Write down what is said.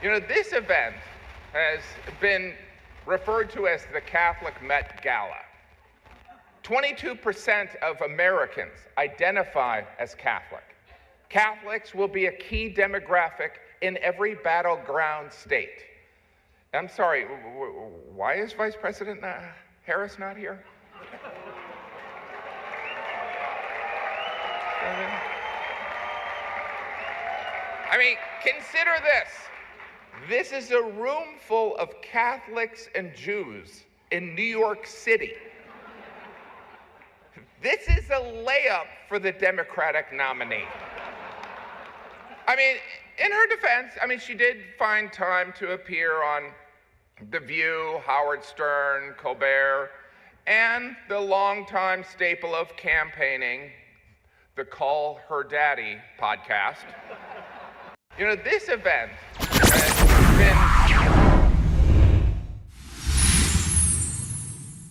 You know, this event has been referred to as the Catholic Met Gala. 22% of Americans identify as Catholic. Catholics will be a key demographic in every battleground state. I'm sorry, why is Vice President Harris not here? I mean, consider this. This is a room full of Catholics and Jews in New York City. This is a layup for the Democratic nominee. I mean, in her defense, she did find time to appear on The View, Howard Stern, Colbert, and the longtime staple of campaigning, the Call Her Daddy podcast. You know, this event has been